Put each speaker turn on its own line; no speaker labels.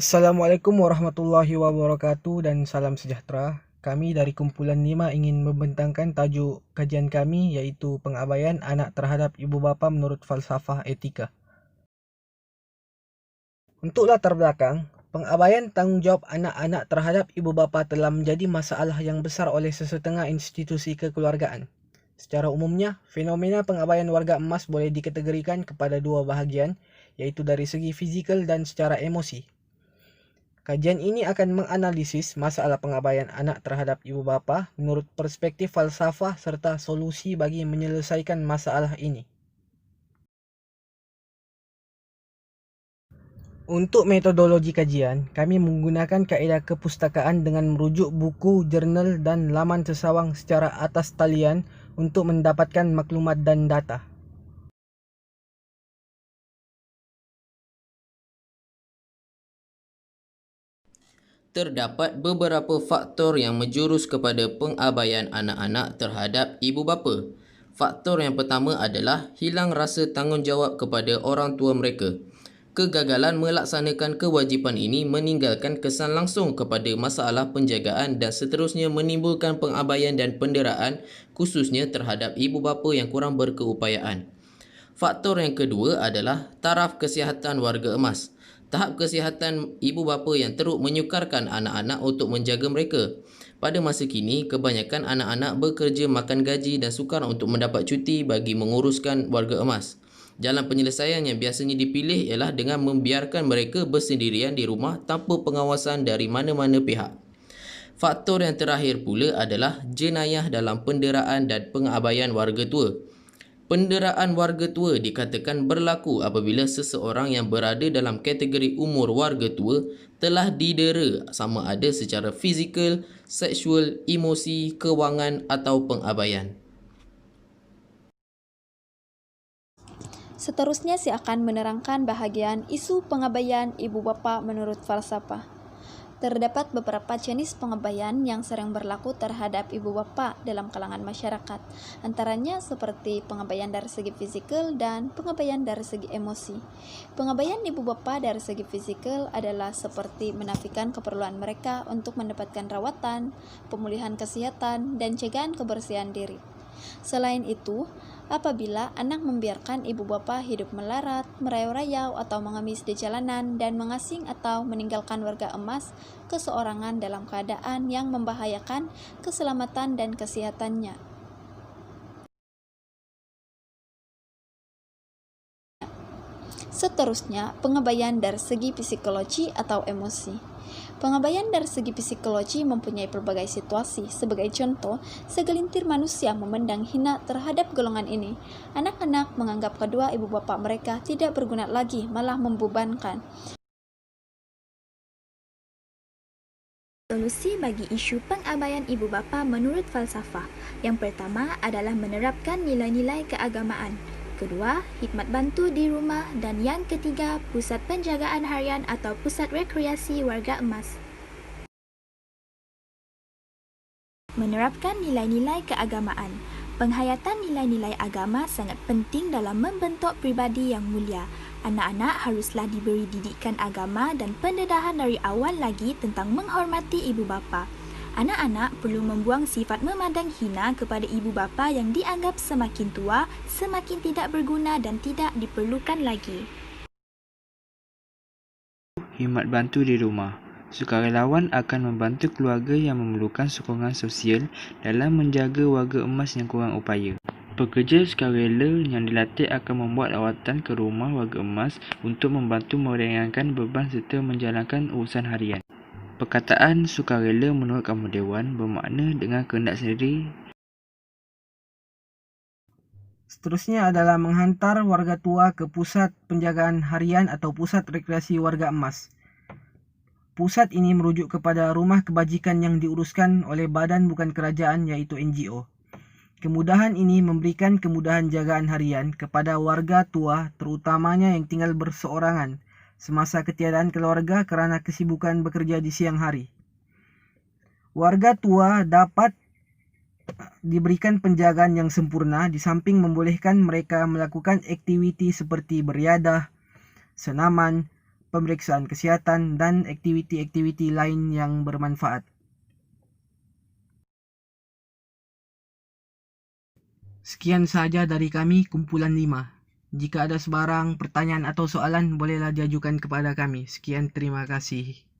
Assalamualaikum warahmatullahi wabarakatuh dan salam sejahtera. Kami dari kumpulan 5 ingin membentangkan tajuk kajian kami iaitu pengabaian anak terhadap ibu bapa menurut falsafah etika. Untuk latar belakang, pengabaian tanggungjawab anak-anak terhadap ibu bapa telah menjadi masalah yang besar oleh sesetengah institusi kekeluargaan. Secara umumnya, fenomena pengabaian warga emas boleh dikategorikan kepada dua bahagian, iaitu dari segi fizikal dan secara emosi. Kajian ini akan menganalisis masalah pengabaian anak terhadap ibu bapa menurut perspektif falsafah serta solusi bagi menyelesaikan masalah ini. Untuk metodologi kajian, kami menggunakan kaedah kepustakaan dengan merujuk buku, jurnal dan laman sesawang secara atas talian untuk mendapatkan maklumat dan data.
Terdapat beberapa faktor yang menjurus kepada pengabaian anak-anak terhadap ibu bapa. Faktor yang pertama adalah hilang rasa tanggungjawab kepada orang tua mereka. Kegagalan melaksanakan kewajipan ini meninggalkan kesan langsung kepada masalah penjagaan dan seterusnya menimbulkan pengabaian dan penderaan khususnya terhadap ibu bapa yang kurang berkeupayaan. Faktor yang kedua adalah taraf kesihatan warga emas. Tahap kesihatan ibu bapa yang teruk menyukarkan anak-anak untuk menjaga mereka. Pada masa kini, kebanyakan anak-anak bekerja makan gaji dan sukar untuk mendapat cuti bagi menguruskan warga emas. Jalan penyelesaian yang biasanya dipilih ialah dengan membiarkan mereka bersendirian di rumah tanpa pengawasan dari mana-mana pihak. Faktor yang terakhir pula adalah jenayah dalam penderaan dan pengabaian warga tua. Penderaan warga tua dikatakan berlaku apabila seseorang yang berada dalam kategori umur warga tua telah didera sama ada secara fizikal, seksual, emosi, kewangan atau pengabaian.
Seterusnya saya akan menerangkan bahagian isu pengabaian ibu bapa menurut falsafah. Terdapat beberapa jenis pengabaian yang sering berlaku terhadap ibu bapa dalam kalangan masyarakat, antaranya seperti pengabaian dari segi fisikal dan pengabaian dari segi emosi. Pengabaian ibu bapa dari segi fisikal adalah seperti menafikan keperluan mereka untuk mendapatkan rawatan, pemulihan kesehatan, dan cegahan kebersihan diri. Selain itu, apabila anak membiarkan ibu bapa hidup melarat, merayau-rayau atau mengemis di jalanan dan mengasing atau meninggalkan warga emas keseorangan dalam keadaan yang membahayakan keselamatan dan kesehatannya. Seterusnya, pengabaian dari segi psikologi atau emosi. Pengabaian dari segi psikologi mempunyai berbagai situasi. Sebagai contoh, segelintir manusia memandang hina terhadap golongan ini. Anak-anak menganggap kedua ibu bapa mereka tidak berguna lagi, malah membebankan. Solusi bagi isu pengabaian ibu bapa menurut falsafah. Yang pertama adalah menerapkan nilai-nilai keagamaan. Kedua, khidmat bantu di rumah, dan yang ketiga, pusat penjagaan harian atau pusat rekreasi warga emas. Menerapkan nilai-nilai keagamaan. Penghayatan nilai-nilai agama sangat penting dalam membentuk pribadi yang mulia. Anak-anak haruslah diberi didikan agama dan pendedahan dari awal lagi tentang menghormati ibu bapa. Anak-anak perlu membuang sifat memandang hina kepada ibu bapa yang dianggap semakin tua, semakin tidak berguna dan tidak diperlukan lagi.
Khidmat bantu di rumah. Sukarelawan akan membantu keluarga yang memerlukan sokongan sosial dalam menjaga warga emas yang kurang upaya. Pekerja sukarela yang dilatih akan membuat rawatan ke rumah warga emas untuk membantu meringankan beban serta menjalankan urusan harian. Perkataan sukarela menurut Kamus Dewan bermakna dengan kehendak sendiri.
Seterusnya adalah menghantar warga tua ke pusat penjagaan harian atau pusat rekreasi warga emas. Pusat ini merujuk kepada rumah kebajikan yang diuruskan oleh badan bukan kerajaan iaitu NGO. Kemudahan ini memberikan kemudahan jagaan harian kepada warga tua terutamanya yang tinggal berseorangan semasa ketiadaan keluarga kerana kesibukan bekerja di siang hari. Warga tua dapat diberikan penjagaan yang sempurna di samping membolehkan mereka melakukan aktiviti seperti beriadah, senaman, pemeriksaan kesihatan, dan aktiviti-aktiviti lain yang bermanfaat. Sekian sahaja dari kami, kumpulan 5. Jika ada sebarang pertanyaan atau soalan, bolehlah diajukan kepada kami. Sekian, terima kasih.